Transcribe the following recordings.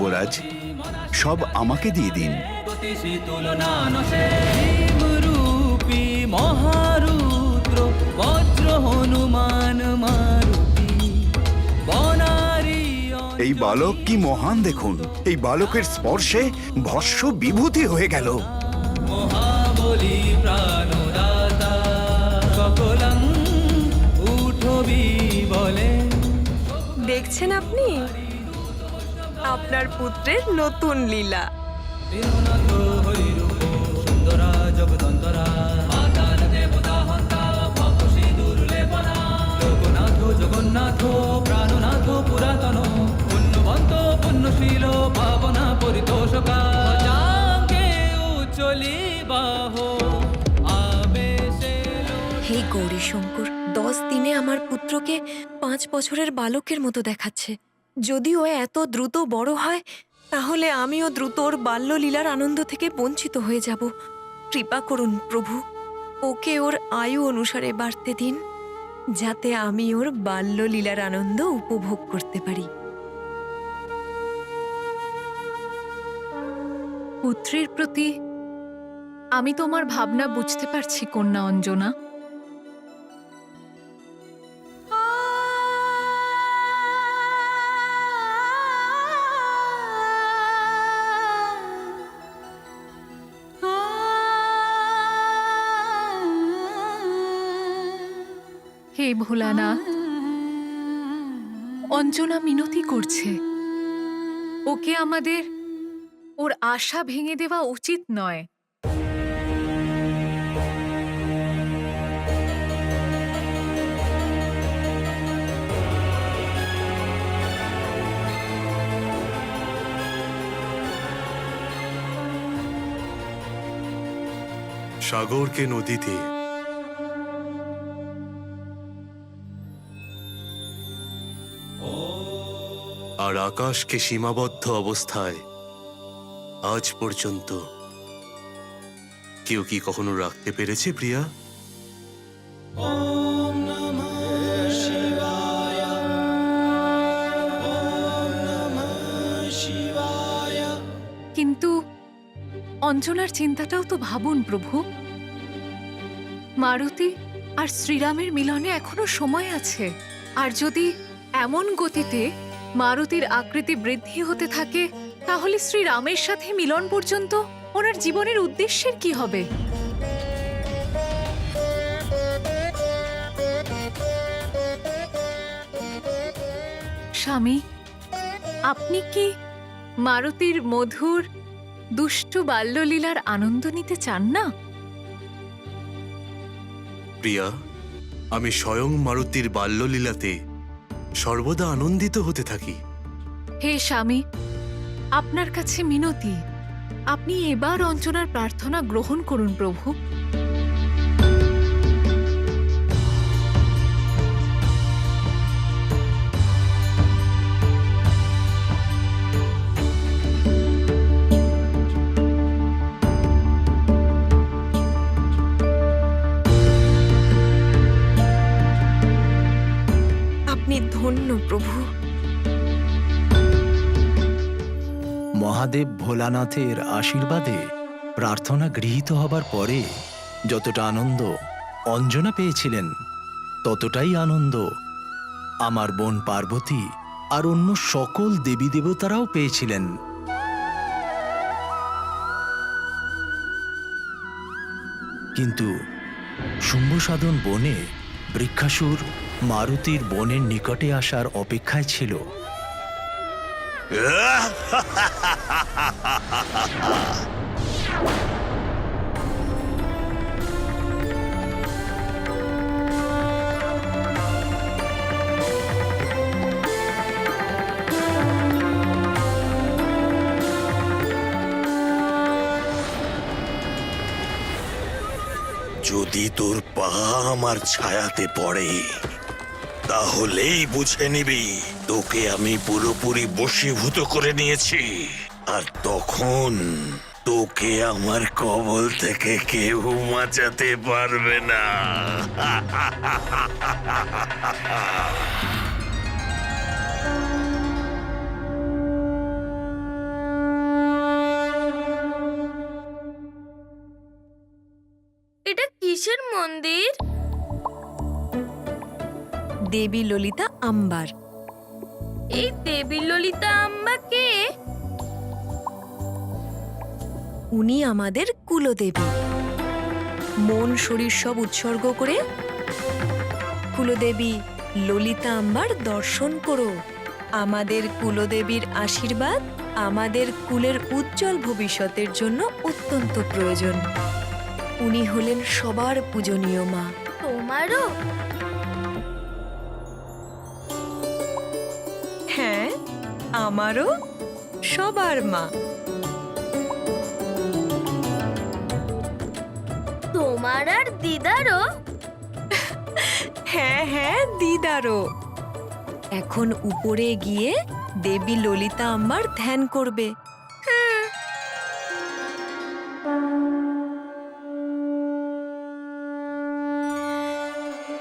যুবরাজ, সব আমাকে দিয়ে দিন। মহারুদ্র বজ্র হনুমান মারুতি বনারী। এই বালক কি মহান দেখুন! এই বালকের স্পর্শে ভস্ম বিভূতি হয়ে গেল। মহাবলী প্রাণদাতা সকলং উঠবি বলে। দেখছেন আপনি আপনার পুত্রের নতুন লীলা। দীননাথ হরিরূপ সুন্দরা জগদন্তরা মাতান দেবতা হন্তা ভবসি দুর্লেপনা লোকনাথ জগন্নাথ প্রাণনাথ পুরাতন পুণ্যবন্ত পুণ্যশীল পাবনা পরিতোষকা যাকে উচলি বাহ আবেশে। হে গৌরী শঙ্কর, 10 দিনে আমার পুত্রকে 5 বছরের বালকের মতো দেখাচ্ছে। যদি ও এত দ্রুত বড় হয় তাহলে আমিও দ্রুত ওর বাল্যলীলার আনন্দ থেকে বঞ্চিত হয়ে যাব। কৃপা করুন প্রভু, ওকে ওর আয়ু অনুসারে বাড়তে দিন, যাতে আমি ওর বাল্যলীলার আনন্দ উপভোগ করতে পারি। পুত্রের প্রতি আমি তোমার ভাবনা বুঝতে পারছি কন্যা অঞ্জনা। হে ভোলানাথ, অঞ্জনা মিনতি করছে। ওকে আমাদের ওর আশা ভেঙে দেওয়া উচিত নয়। সাগরকে নদীতে, আর আকাশকে সীমাবদ্ধ অবস্থায় আজ পর্যন্ত কেউ কি কখনো রাখতে পেরেছে প্রিয়া? কিন্তু অঞ্জনার চিন্তাটাও তো ভাবুন প্রভু। মারুতি আর শ্রীরামের মিলনে এখনো সময় আছে। আর যদি এমন গতিতে মারুতির আকৃতি বৃদ্ধি হতে থাকে, তাহলে শ্রীরামের সাথে মিলন পর্যন্ত ওনার জীবনের উদ্দেশ্যের কি হবে? স্বামী, আপনি কি মারুতির মধুর দুষ্টু বাল্যলীলার আনন্দ নিতে চান না? প্রিয়া, আমি স্বয়ং মারুতির বাল্যলীলাতে সর্বদা আনন্দিত হতে থাকি। হে স্বামী, আপনার কাছে মিনতি, আপনি এবার অঞ্জনার প্রার্থনা গ্রহণ করুন প্রভু। আপনি ধন্য প্রভু। মহাদেব ভোলানাথের আশীর্বাদে প্রার্থনা গৃহীত হবার পরে যতটা আনন্দ অঞ্জনা পেয়েছিলেন, ততটাই আনন্দ আমার বোন পার্বতী আর অন্য সকল দেবী দেবতারাও পেয়েছিলেন। কিন্তু শুম্ভসাধন বনে বৃক্ষাসুর মারুতির বনের নিকটে আসার অপেক্ষায় ছিল। যদি তোর পা আমার ছায়াতে পড়ে, তাহলেই বুঝে নিবি তোকে আমি পুরোপুরি বশীভূত করে নিয়েছি। আর তখন তোকে আমার কবল থেকে কেউ বাঁচাতে পারবে না। মন্দির? দেবী ললিতা আম্বার। এই দেবী ললিতা আম্বা কে? উনি আমাদের কুলদেবী। মন শরীর সব উৎসর্গ করে কুলদেবী ললিতা আম্বার দর্শন করো। আমাদের কুলদেবীর আশীর্বাদ আমাদের কুলের উজ্জ্বল ভবিষ্যতের জন্য অত্যন্ত প্রয়োজন। উনি হলেন সবার পূজনীয় মা। তোমারও? হ্যাঁ, আমারও, সবার মা। তোমার আর দিদারও? হ্যাঁ হ্যাঁ, দিদারও। এখন উপরে গিয়ে দেবী ললিতা আম্বার ধ্যান করবে।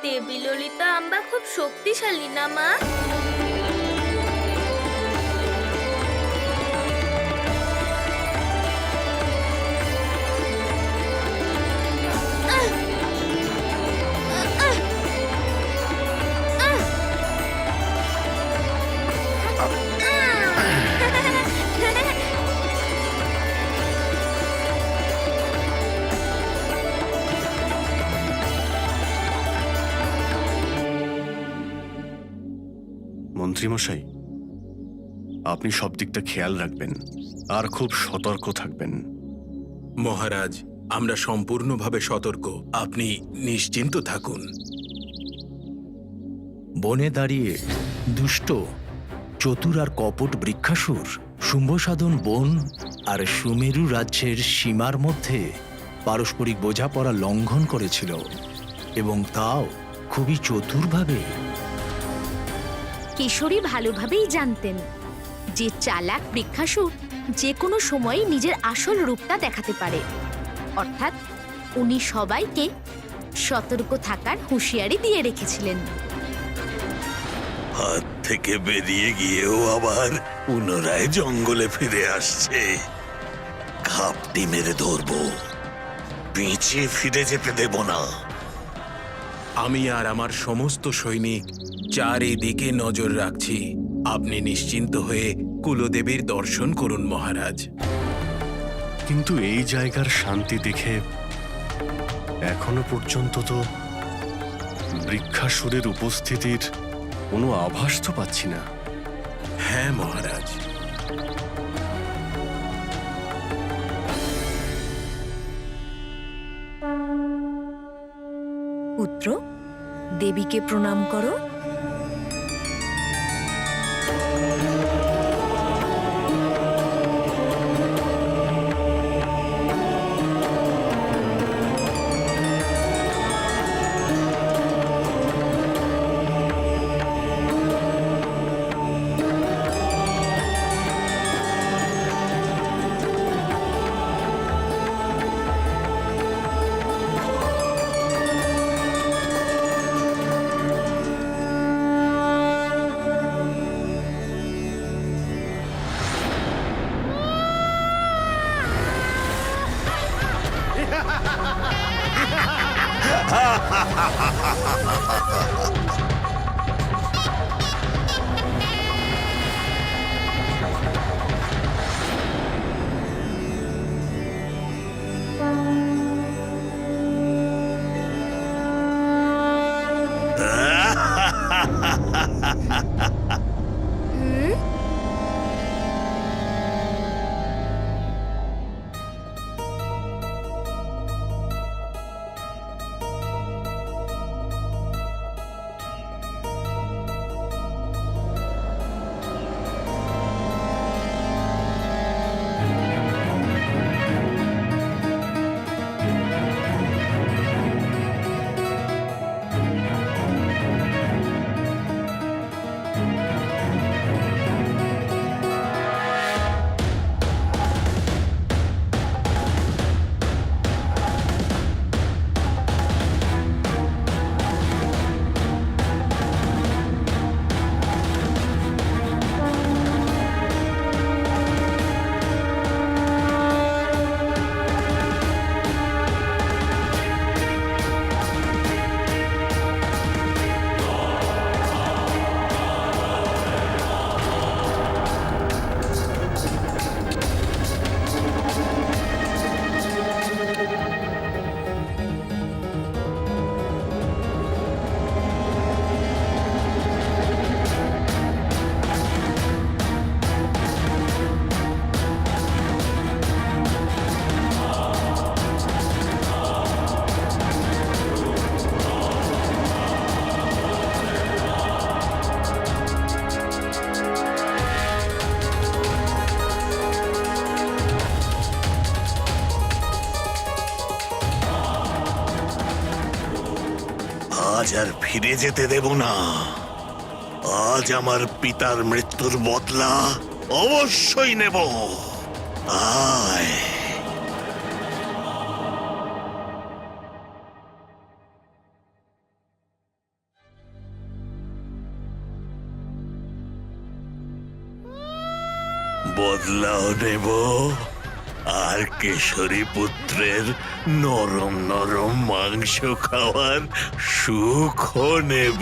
দেবী ললিতা আম্বা খুব শক্তিশালী না মা? মন্ত্রীমশাই, আপনি সব দিকটা খেয়াল রাখবেন আর খুব সতর্ক থাকবেন। মহারাজ, আমরা সম্পূর্ণভাবে সতর্ক। আপনি নিশ্চিন্ত থাকুন। বনে দাঁড়িয়ে দুষ্ট, চতুর আর কপট বৃক্ষাসুর শুম্ভসাধন বন আর সুমেরু রাজ্যের সীমার মধ্যে পারস্পরিক বোঝাপড়া লঙ্ঘন করেছিল, এবং তাও খুবই চতুরভাবে। কিশোরী ভালোভাবেই জানতেন যে চালাক বৃক্ষাসুর যে কোনো সময়ই নিজের আসল রূপটা দেখাতে পারে। অর্থাৎ উনি সবাইকে সতর্ক থাকার হুঁশিয়ারি দিয়ে রেখেছিলেন। হাত থেকে বেরিয়ে গিয়েও আবার পুনরায় জঙ্গলে ফিরে আসছে। ঘাপটি মেরে ধরবো, পিছিয়ে ফিরে যেতে দেব না। আমি আর আমার সমস্ত সৈনিক চারিদিকে নজর রাখছি। আপনি নিশ্চিন্ত হয়ে কুলদেবীর দর্শন করুন মহারাজ। কিন্তু এই জায়গার শান্তি দেখে এখনো পর্যন্ত তো বৃক্ষাসুরের উপস্থিতির কোনো আভাস তো পাচ্ছি না। হ্যাঁ মহারাজ। পুত্র, দেবীকে প্রণাম করো। আজ আর ফিরে যেতে দেব না। আজ আমার পিতার মৃত্যুর বদলা অবশ্যই নেব। আয়। বদলাও নেব, আর কেশরী পুত্রের নরম নরম মাংস খাওয়ার সুখও নেব।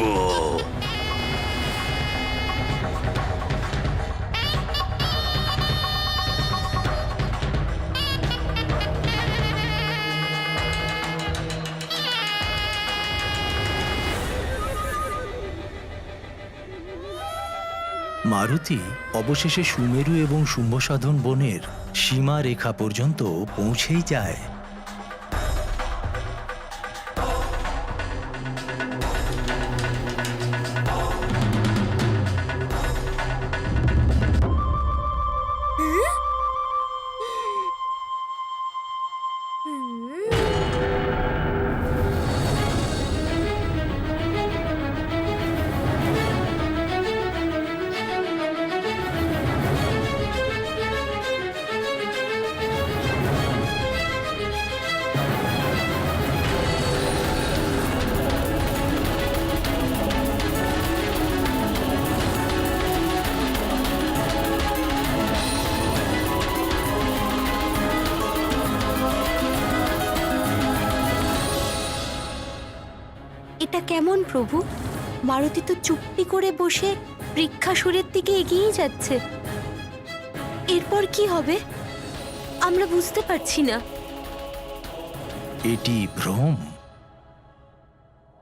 মারুতি অবশেষে সুমেরু এবং শুম্ভসাধন বনের সীমা রেখা পর্যন্ত পৌঁছেই যায়। এটা কেমন প্রভু? মারুতি তো চুপটি করে বসে বৃক্ষাসুরের দিকে এগিয়েই যাচ্ছে। এরপর কি হবে আমরা বুঝতে পারছি না। এটি ভ্রম।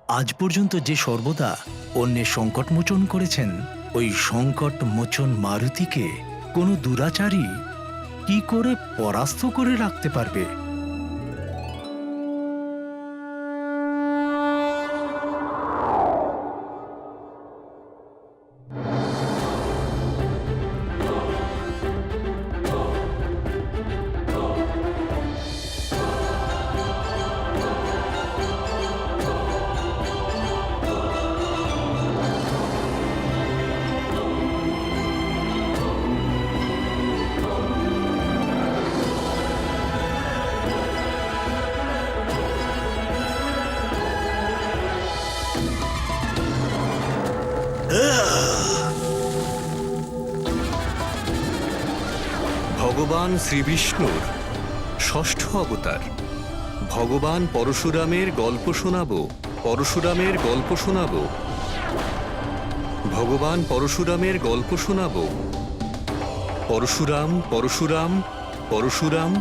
আজ পর্যন্ত যে সর্বদা অন্যের সংকট মোচন করেছেন, ওই সংকট মোচন মারুতিকে কোনো দুরাচারী কি করে পরাস্ত করে রাখতে পারবে? ভগবান শ্রীবিষ্ণুর ষষ্ঠ অবতার ভগবান পরশুরামের গল্প শোনাবো। পরশুরামের গল্প শোনাবো। ভগবান পরশুরামের গল্প শোনাবো। পরশুরাম পরশুরাম পরশুরাম।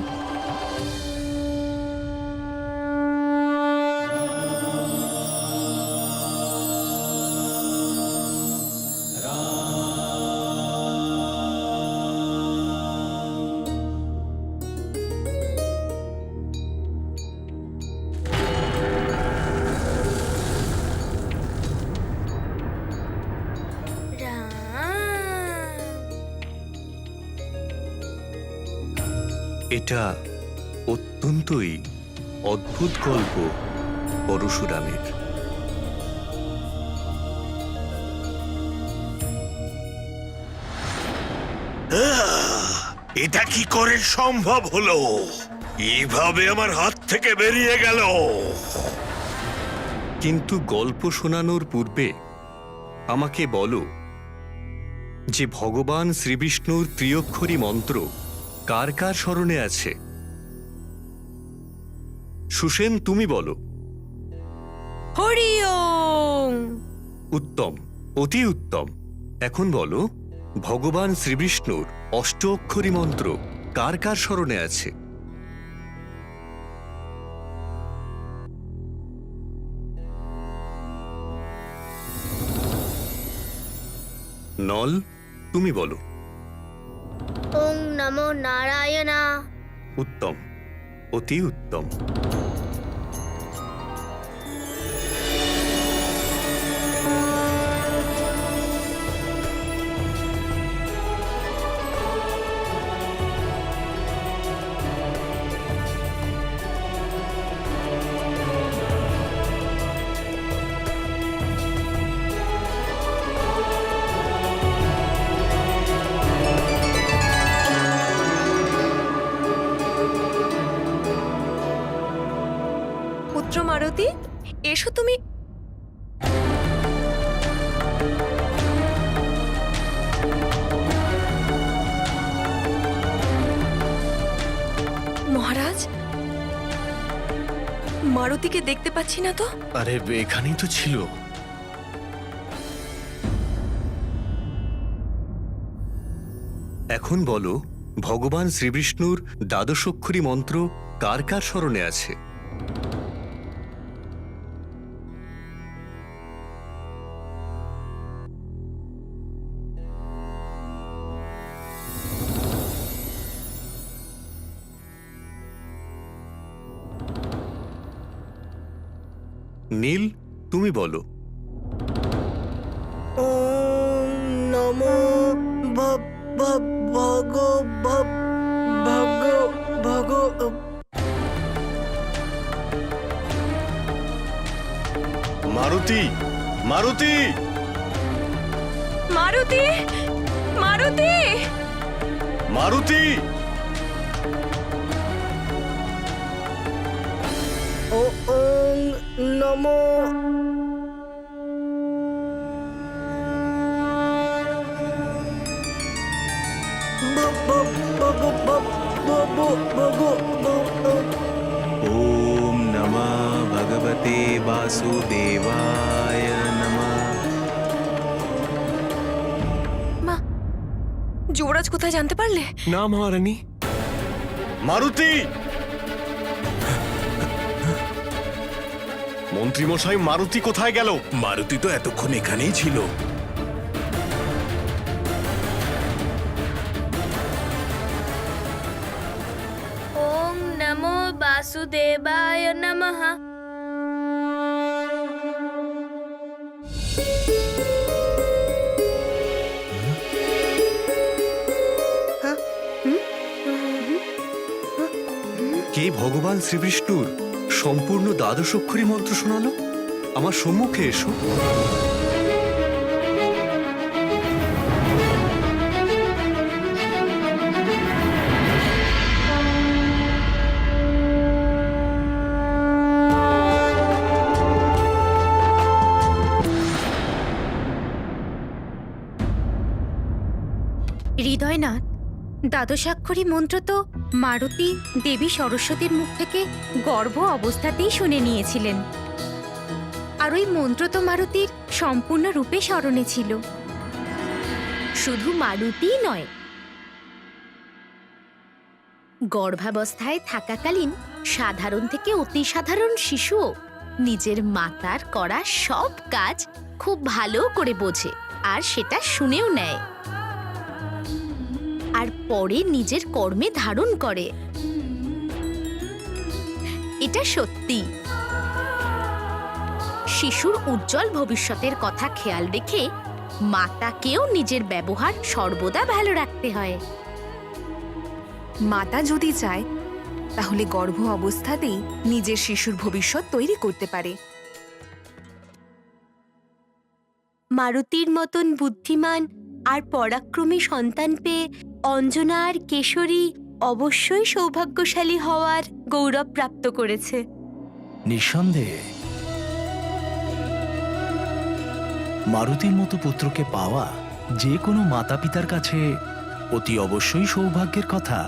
এটা অত্যন্তই অদ্ভুত গল্প পরশুরামের। এটা কি করে সম্ভব হলো? এইভাবে আমার হাত থেকে বেরিয়ে গেল। কিন্তু গল্প শোনানোর পূর্বে আমাকে বলো যে ভগবান শ্রীবিষ্ণুর ত্রিঅক্ষরী মন্ত্র কার কার স্মরণে আছে? সুসেন, তুমি বলো। হরি ওম। উত্তম, অতি উত্তম। এখন বলো, ভগবান শ্রীবিষ্ণুর অষ্ট অক্ষরী মন্ত্র কার কার স্মরণে আছে? নল, তুমি বলো। ওং নমো নারায়ণা। উত্তম, অতি উত্তম। মারুতিকে দেখতে পাচ্ছি না তো। আরে এখানেই তো ছিল। এখন বলো, ভগবান শ্রীবিষ্ণুর দ্বাদশাক্ষরী মন্ত্র কার কার স্মরণে আছে? নীল, তুমি বলো। ওম নমো ভগ মারুতি, মারুতি, মারুতি, মারুতি, মারুতি। ওম নমো ওম নমঃ ভগবতে বাসুদেবায় নমঃ। মা, যুবরাজ কোথায় জানতে পারলে? না মহারানী। মারুতি, মন্ত্রীমশাই মারুতি কোথায় গেল? মারুতি তো এতক্ষণ এখানেই ছিল। ওং নমো বাসুদেবায় নমঃ। কে ভগবান শ্রীবিষ্ণুর সম্পূর্ণ দ্বাদশাক্ষরী মন্ত্র শোনালো? আমার সম্মুখে এসো। হৃদয়নাথ, দ্বাদশাক্ষরী মন্ত্র তো মারুতি দেবী সরস্বতীর মুখ থেকে গর্ভ অবস্থাতেই শুনে নিয়েছিলেন। আর ওই মন্ত্র তো মারুতির সম্পূর্ণ রূপে স্মরণে ছিল। শুধু মারুতিই নয়, গর্ভাবস্থায় থাকাকালীন সাধারণ থেকে অতি সাধারণ শিশুও নিজের মাতার করা সব কাজ খুব ভালো করে বোঝে আর সেটা শুনেও নেয়, আর পরে নিজের কর্মে ধারণ করে। এটা সত্যি। শিশুর উজ্জ্বল ভবিষ্যতের কথা খেয়াল রেখে মাতাকেও নিজের ব্যবহার সর্বদা ভালো রাখতে হয়। মাতা যদি চায় তাহলে গর্ভ অবস্থাতেই নিজের শিশুর ভবিষ্যৎ তৈরি করতে পারে। মারুতির মতন বুদ্ধিমান আর পরাক্রমী সন্তান পেয়ে অঞ্জনা আর কেশরী অবশ্যই সৌভাগ্যশালী হওয়ার গৌরব প্রাপ্ত করেছে। নিঃসন্দেহে মারুতির মতো পুত্রকে পাওয়া যে কোনো মাতা পিতার কাছে অতি অবশ্যই সৌভাগ্যের কথা।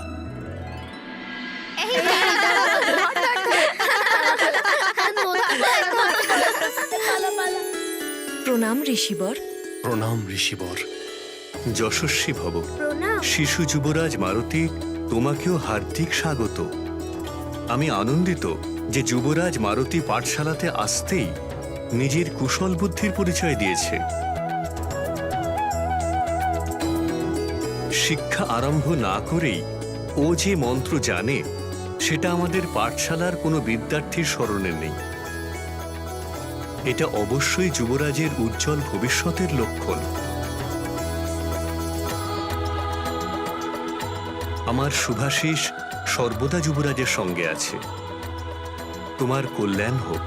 প্রণাম ঋষিবর। প্রণাম ঋষিবর। যশস্বী ভব। প্রণাম। শিশু যুবরাজ মারুতি, তোমাকেও হার্দিক স্বাগত। আমি আনন্দিত যে যুবরাজ মারুতি পাঠশালাতে আসতেই নিজের কুশল বুদ্ধির পরিচয় দিয়েছে। শিক্ষা আরম্ভ না করেই ও যে মন্ত্র জানে সেটা আমাদের পাঠশালার কোনো বিদ্যার্থীর স্মরণে নেই। এটা অবশ্যই যুবরাজের উজ্জ্বল ভবিষ্যতের লক্ষণ। আমার শুভাশিস সর্বদা যুবরাজের সঙ্গে আছে। তোমার কল্যাণ হোক।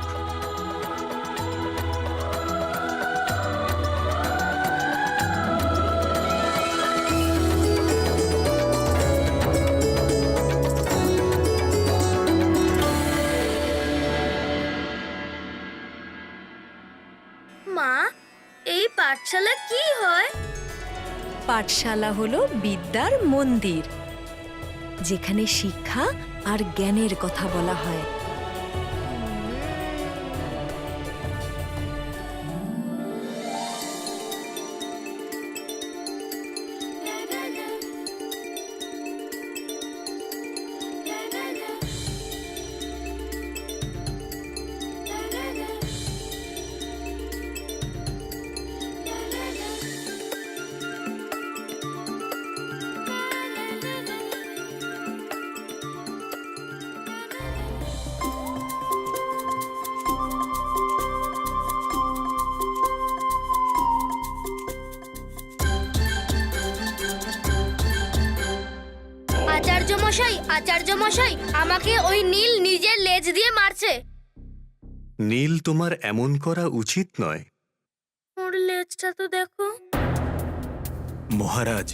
মা, এই পাঠশালা কি হয়? পাঠশালা হলো বিদ্যার মন্দির, যেখানে শিক্ষা আর জ্ঞানের কথা বলা হয়। আচার্য মশাই আমাকে ওই নীল নিজের লেজ দিয়ে মারছে। নীল, তোমার এমন করা উচিত নয়। ওর লেজটা তো দেখো। মহারাজ,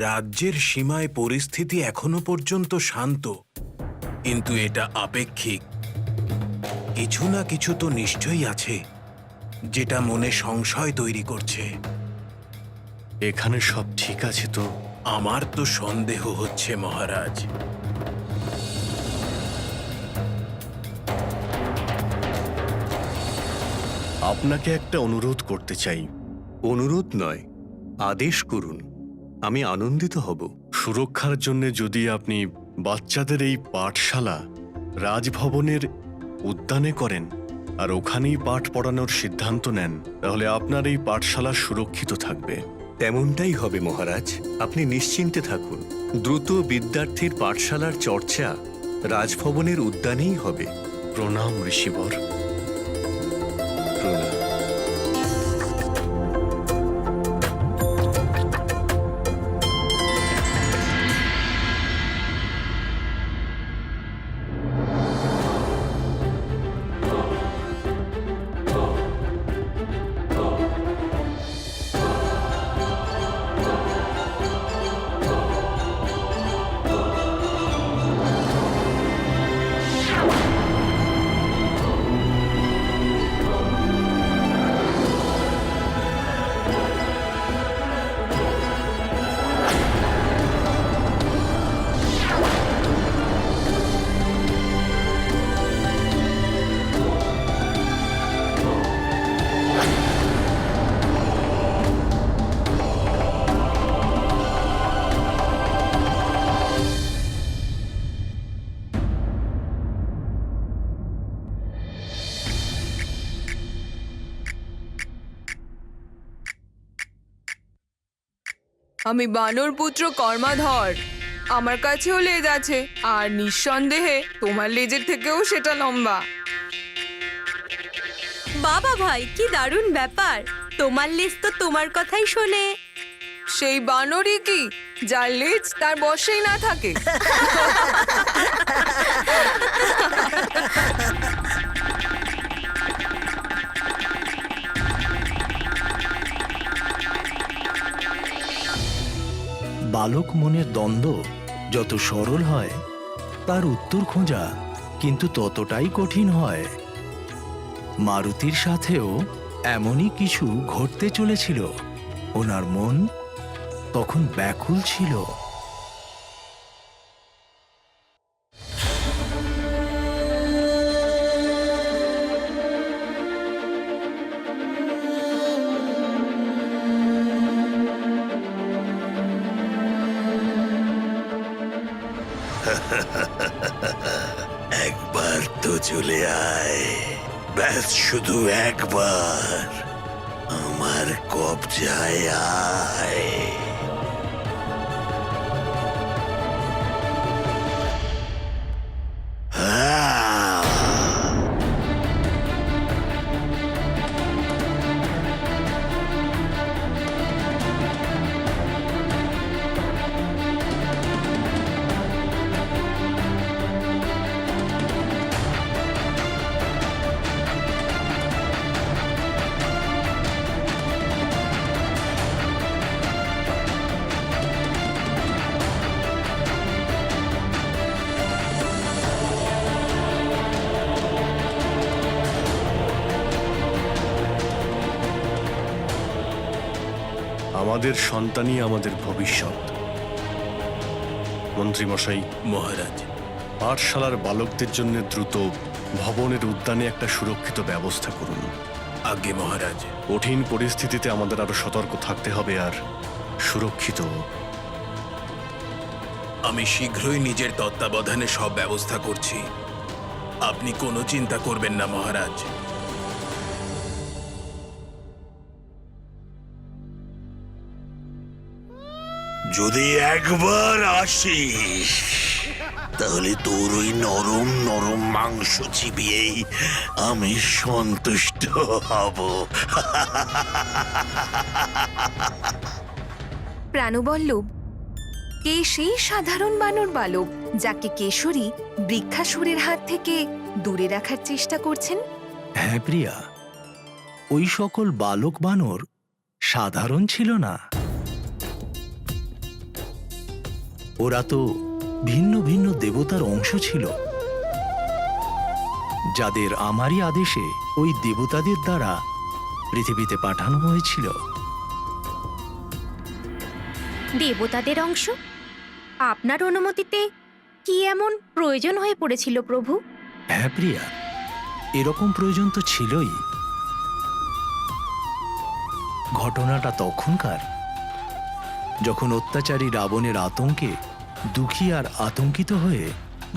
রাজ্যের সীমায় পরিস্থিতি এখনো পর্যন্ত শান্ত, কিন্তু এটা আপেক্ষিক। কিছু না কিছু তো নিশ্চয়ই আছে যেটা মনে সংশয় তৈরি করছে। এখানে সব ঠিক আছে তো? আমার তো সন্দেহ হচ্ছে মহারাজ। আপনাকে একটা অনুরোধ করতে চাই। অনুরোধ নয়, আদেশ করুন, আমি আনন্দিত হব। সুরক্ষার জন্য যদি আপনি বাচ্চাদের এই পাঠশালা রাজভবনের উদ্যানে করেন আর ওখানেই পাঠ পড়ানোর সিদ্ধান্ত নেন, তাহলে আপনার এই পাঠশালা সুরক্ষিত থাকবে। তেমনটাই হবে মহারাজ, আপনি নিশ্চিন্তে থাকুন। দ্রুত বিদ্যার্থীর পাঠশালার চর্চা রাজভবনের উদ্যানেই হবে। প্রণাম ঋষিবর। প্রণাম। আমি বানর পুত্র কর্মাধর। আমার কাছেও লেজ আছে, আর নিঃসন্দেহে তোমার লেজের থেকেও সেটা লম্বা। বাবা ভাই, কি দারুণ ব্যাপার! তোমার লেজ তো তোমার কথাই শোনে। সেই বানরই কি যার লেজ তার বশেই না থাকে? বালক মনের দ্বন্দ্ব যত সরল হয়, তার উত্তর খোঁজা কিন্তু ততটাই কঠিন হয়। মারুতির সাথেও এমনই কিছু ঘটতে চলেছিল। ওনার মন তখন ব্যাকুল ছিল। একবার তো চলে আয়, ব্যাস শুধু একবার আমার কবজায় আয়। আমাদের সন্তানই আমাদের ভবিষ্যৎ। মন্ত্রীমশাই, মহারাজ, পাঠশালার বালকদের জন্য দ্রুত ভবনের উদ্যানে একটা সুরক্ষিত ব্যবস্থা করুন। আগে মহারাজ। কঠিন পরিস্থিতিতে আমাদের আরো সতর্ক থাকতে হবে আর সুরক্ষিত। আমি শীঘ্রই নিজের তত্ত্বাবধানে সব ব্যবস্থা করছি, আপনি কোনো চিন্তা করবেন না মহারাজ। যদি একবার আসিস তাহলে তোর ওই নরম নরম মাংস চিবিয়েই আমি সন্তুষ্ট হব। প্রাণবল্লভ, কে সেই সাধারণ বানর বালক যাকে কেশরী বৃক্ষাসুরের হাত থেকে দূরে রাখার চেষ্টা করছেন? হ্যাঁ প্রিয়া, ওই সকল বালক বানর সাধারণ ছিল না। ওরা তো ভিন্ন ভিন্ন দেবতার অংশ ছিল, যাদের আমারই আদেশে ওই দেবতাদের দ্বারা পৃথিবীতে পাঠানো হয়েছিল। দেবতাদের অংশ? আপনার অনুমতিতে কি এমন প্রয়োজন হয়ে পড়েছিল প্রভু? হ্যাঁ প্রিয়া, এরকম প্রয়োজন তো ছিলই। ঘটনাটা তখনকার যখন অত্যাচারী রাবণের আতঙ্কে দুঃখী আর আতঙ্কিত হয়ে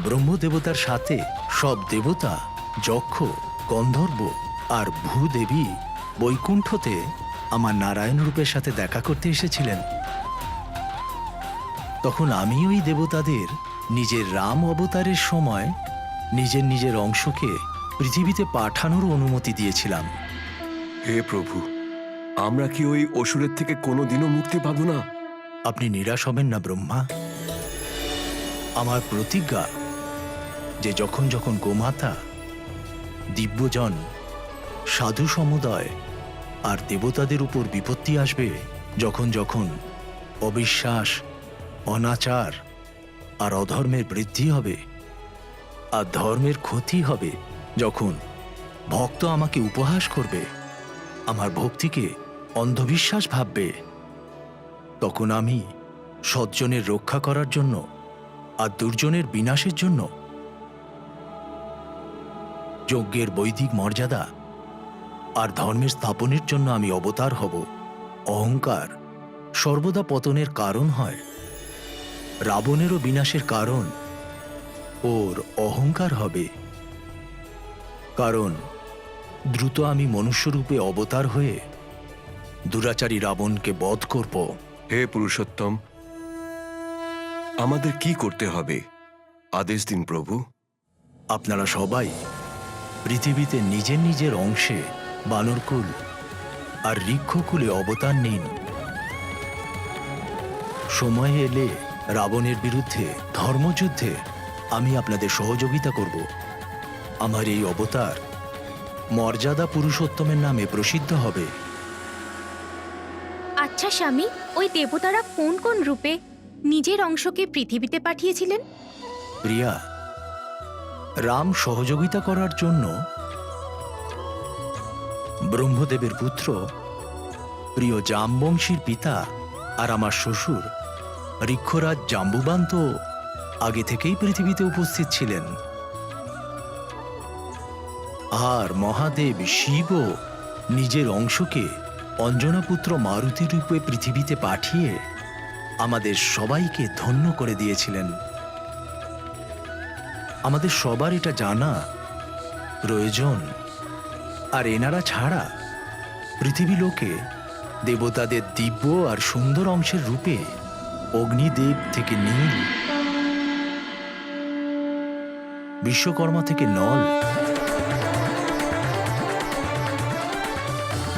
ব্রহ্মদেবতার সাথে সব দেবতা, যক্ষ, গন্ধর্ব আর ভূদেবী বৈকুণ্ঠতে আমার নারায়ণ রূপের সাথে দেখা করতে এসেছিলেন। তখন আমি ওই দেবতাদের নিজের রাম অবতারের সময় নিজের নিজের অংশকে পৃথিবীতে পাঠানোর অনুমতি দিয়েছিলাম। হে প্রভু, আমরা কি ওই অসুরের থেকে কোনোদিনও মুক্তি পাব না? আপনি নিরাশ হবেন না ব্রহ্মা। আমার প্রতিজ্ঞা যে যখন যখন গোমাতা, দিব্যজন, সাধু সমুদায় আর দেবতাদের উপর বিপত্তি আসবে, যখন যখন অবিশ্বাস, অনাচার আর অধর্মের বৃদ্ধি হবে আর ধর্মের ক্ষতি হবে, যখন ভক্ত আমাকে উপহাস করবে, আমার ভক্তিকে অন্ধবিশ্বাস ভাববে, তখন আমি সজ্জনের রক্ষা করার জন্য আর দুর্জনের বিনাশের জন্য যজ্ঞের বৈদিক মর্যাদা আর ধর্মের স্থাপনের জন্য আমি অবতার হব। অহংকার সর্বদা পতনের কারণ হয়। রাবণেরও বিনাশের কারণ ওর অহংকার হবে, কারণ দ্রুত আমি মনুষ্যরূপে অবতার হয়ে দুরাচারী রাবণকে বধ করব। হে পুরুষোত্তম, আমাদের কি করতে হবে? আদেশ দিন প্রভু। আপনারা সবাই পৃথিবীতে নিজের নিজের অংশে বানরকুল আর ঋক্ষকুলে অবতার নিন। সময় এলে রাবণের বিরুদ্ধে ধর্মযুদ্ধে আমি আপনাদের সহযোগিতা করব। আমার এই অবতার মর্যাদা পুরুষোত্তমের নামে প্রসিদ্ধ হবে। আচ্ছা স্বামী, ওই দেবতারা কোন কোন রূপে নিজের অংশকে পৃথিবীতে পাঠিয়েছিলেন? প্রিয়া, রাম সহযোগিতা করার জন্য ব্রহ্মদেবের পুত্র, প্রিয় জামবংশীর পিতা আর আমার শ্বশুর ঋক্ষরাজ জাম্বুবান তো আগে থেকেই পৃথিবীতে উপস্থিত ছিলেন। আর মহাদেব শিবও নিজের অংশকে অঞ্জনাপুত্র মারুতি রূপে পৃথিবীতে পাঠিয়ে আমাদের সবাইকে ধন্য করে দিয়েছিলেন। আমাদের সবার এটা জানা প্রয়োজন। আর এনারা ছাড়া পৃথিবী লোকে দেবতাদের দিব্য আর সুন্দর অংশের রূপে অগ্নিদেব থেকে নীল, বিশ্বকর্মা থেকে নল,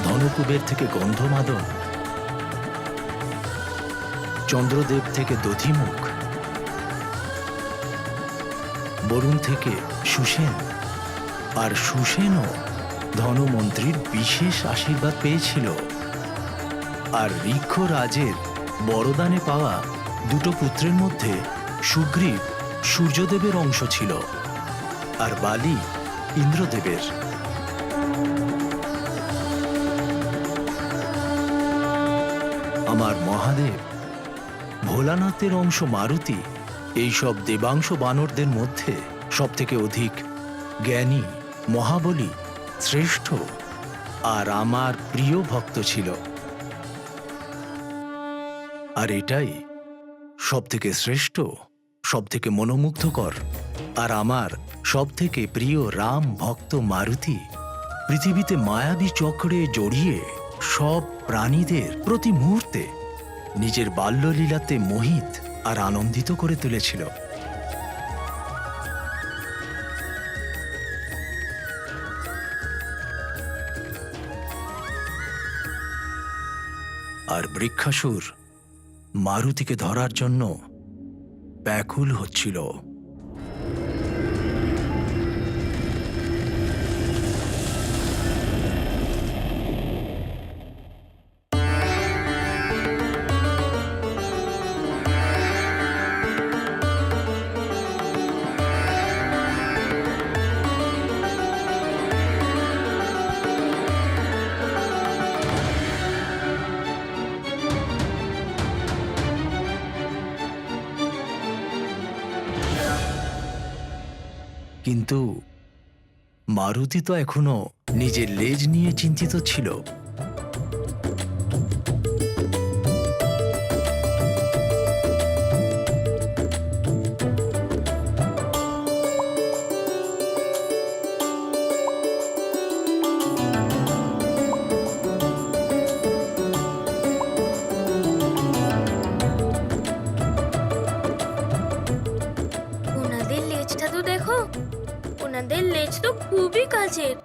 ধনুকুবের থেকে গন্ধমাদন, চন্দ্রদেব থেকে দধিমুখ, বরুণ থেকে সুসেন, আর সুসেনও ধনমন্ত্রীর বিশেষ আশীর্বাদ পেয়েছিল। আর ঋক্ষরাজের বরদানে পাওয়া দুটো পুত্রের মধ্যে সুগ্রীব সূর্যদেবের অংশ ছিল আর বালি ইন্দ্রদেবের। আমার মহাদেব ভোলানাথের অংশ মারুতি এইসব দেবাংশ বানরদের মধ্যে সবথেকে অধিক জ্ঞানী, মহাবলী, শ্রেষ্ঠ আর আমার প্রিয় ভক্ত ছিল। আর এটাই সবথেকে শ্রেষ্ঠ, সবথেকে মনোমুগ্ধকর। আর আমার সবথেকে প্রিয় রাম ভক্ত মারুতি পৃথিবীতে মায়াবী চক্রে জড়িয়ে সব প্রাণীদের প্রতি মুহূর্তে নিজের বাল্যলীলাতে মোহিত আর আনন্দিত করে তুলেছিল। আর বৃক্ষাসুর মারুতিকে ধরার জন্য ব্যাকুল হচ্ছিল। কিন্তু মারুতি তো এখনো নিজের লেজ নিয়ে চিন্তিত ছিল। ওনাদের লেজটা তো দেখো, ওনাদের লেজ তো খুবই কাছের।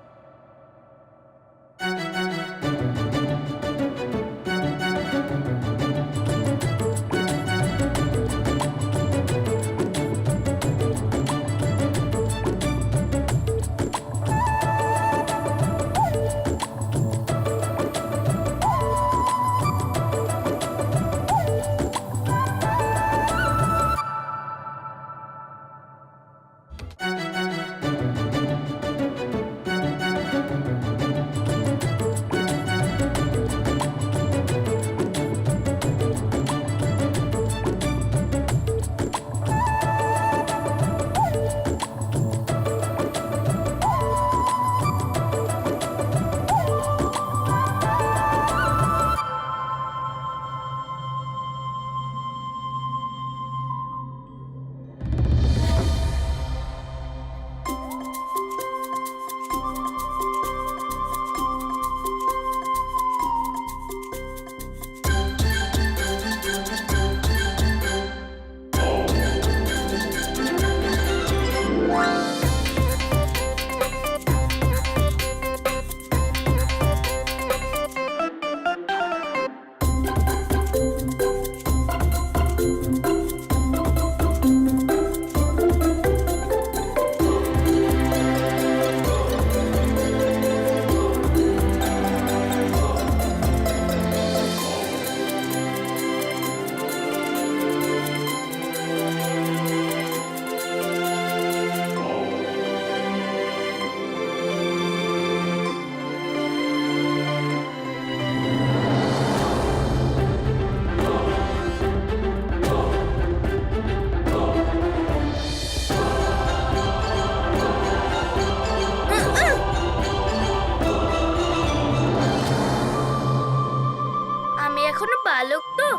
বালক তো,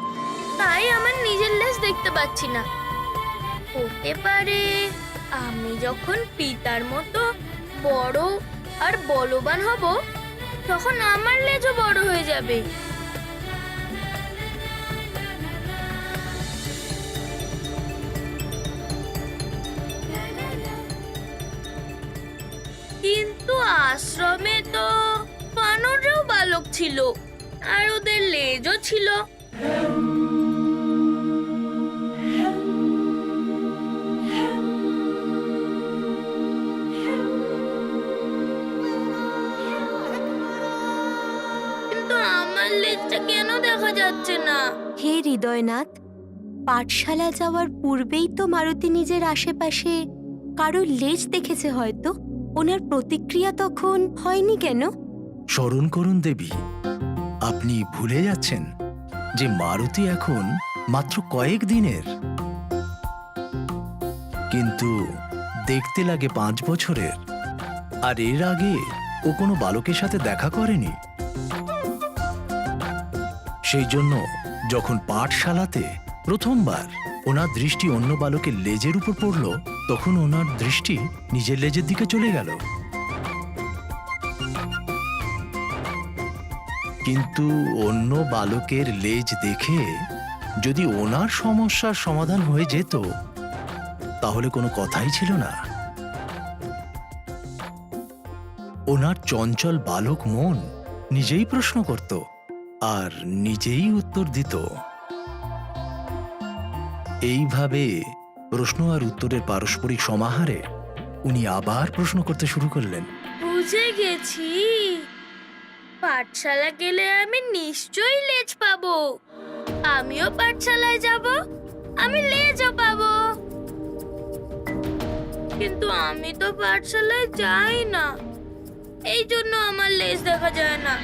তাই আমার নিজের লেজ দেখতে পাচ্ছি না। হতে পারে আমি যখন পিতার মতো বড় আর বলবান হব, তখন আমার লেজও বড় হয়ে যাবে। কিন্তু আশ্রমে তো বানররাও বালক ছিল, আর ওদের লেজও ছিল। কিন্তু আমার লেজটা কেন দেখা যাচ্ছে না? হে হৃদয়নাথ, পাঠশালা যাওয়ার পূর্বেই তো মারুতি নিজের আশেপাশে কারোর লেজ দেখেছে হয়তো। ওনার প্রতিক্রিয়া তখন হয়নি কেন? স্মরণ করুন দেবী, আপনি ভুলে যাচ্ছেন যে মারুতি এখন মাত্র কয়েক দিনের, কিন্তু দেখতে লাগে 5 বছরের। আর এর আগে ও কোনো বালকের সাথে দেখা করেনি। সেই জন্য যখন পাঠশালাতে প্রথমবার ওনার দৃষ্টি অন্য বালকের লেজের উপর পড়ল, তখন ওনার দৃষ্টি নিজের লেজের দিকে চলে গেল। কিন্তু অন্য বালকের লেজ দেখে যদি ওনার সমস্যার সমাধান হয়ে যেত, তাহলে কোনো কথাই ছিল না। ওনার চঞ্চল বালক মন নিজেই প্রশ্ন করত আর নিজেই উত্তর দিত। এইভাবে প্রশ্ন আর উত্তরের পারস্পরিক সমাহারে উনি আবার প্রশ্ন করতে শুরু করলেন। বুঝে গেছি, পাঠশালা গেলে আমি নিশ্চয়ই লেজ পাবো। আমিও পাঠশালায় যাব, আমি লেজও পাবো। কিন্তু আমি তো পাঠশালায় যাই না, এই জন্য আমার লেজ দেখা যায় না।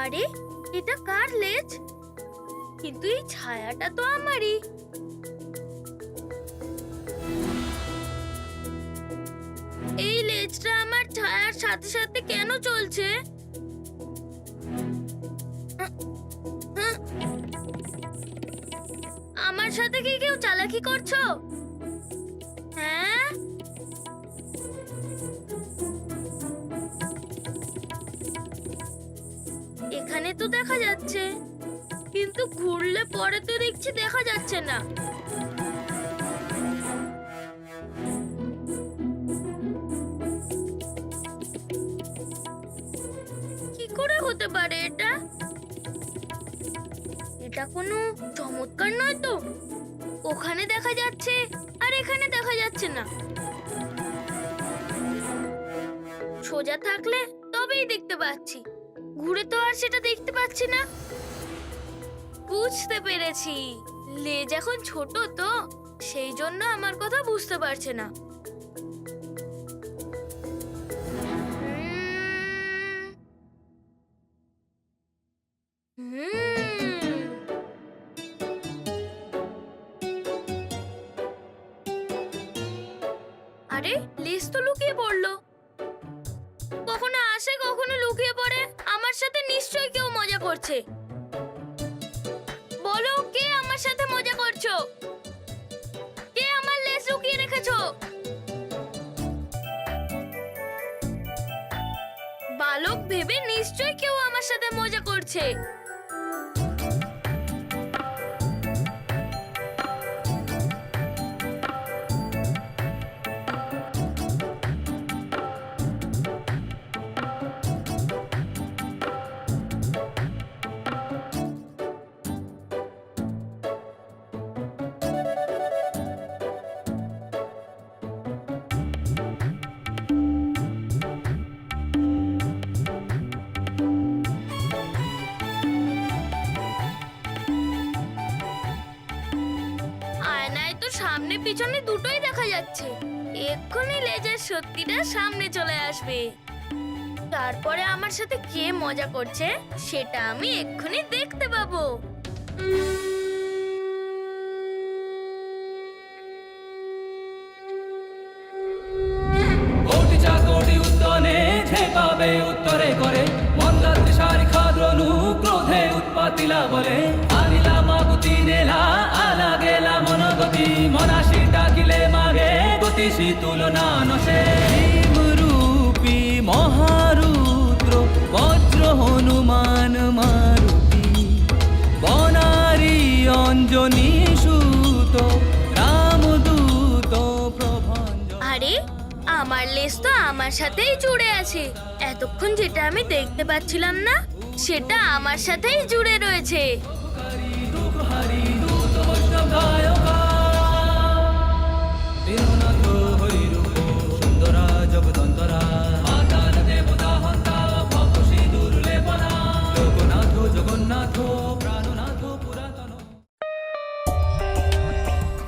আরে এটা কার লেজ? কিন্তু এই ছায়াটা তো আমারই। এই লেজটা আমার ছায়ার সাথে সাথে কেন চলছে? আমার সাথে কি কেউ চালাকি করছো? হ্যাঁ, এখানে তো দেখা যাচ্ছে, কিন্তু ঘুরলে পরে তো দেখছি দেখা যাচ্ছে না। কি করে হতে পারে এটা? এটা কোনো চমৎকার নয় তো? ওখানে দেখা যাচ্ছে আর এখানে দেখা যাচ্ছে না। সোজা থাকলে তবেই দেখতে পাচ্ছি, ঘুরে তো আর সেটা দেখতে পাচ্ছি না। বুঝতে পেরেছি, লেজ এখন ছোট তো সেই জন্য আমার কথা বুঝতে পারছে না। আরে লেজ তো লুকিয়ে পড়লো। কখনো আসে কখনো লুকিয়ে পড়ে। আমার সাথে নিশ্চয়ই কেউ মজা করছে। বলো, কে আমার সাথে মজা করছো? কে আমার লেজ লুকিয়ে রেখেছো? বালক ভেবে নিশ্চয়ই কেউ আমার সাথে মজা করছে। সামনে পিছনে দুটোই দেখা যাচ্ছে। এক্ষুনি লেজের সত্যিটা সামনে চলে আসবে। তারপরে আমার সাথে কে মজা করছে সেটা আমি এক্ষুনি দেখতে পাবো। কোটি চাকটি উদ্যানে ঝেপাবে উত্তরে করে মন্দাত্রি সারি খাদ্রনু ক্রোধে উৎপাতিলা বলে আনিলা মাগুতি নেলা আলা গেলা মনগতি মনাশি ডাকিলে মাগে গতিশী তুলনা নশে রূপী মহারুদ্র বজ্র হনুমান মারুতি বনারি অঞ্জনী সুত রামদূত প্রভঞ্জন। আরে আমার লেজ তো আমার সাথেই জুড়ে আছে। এতক্ষণ যেটা আমি দেখতে পাচ্ছিলাম না সেটা আমার সাথেই জুড়ে রয়েছে।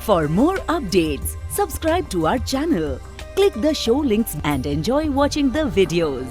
For more updates, subscribe to our channel, click the show links and enjoy watching the videos.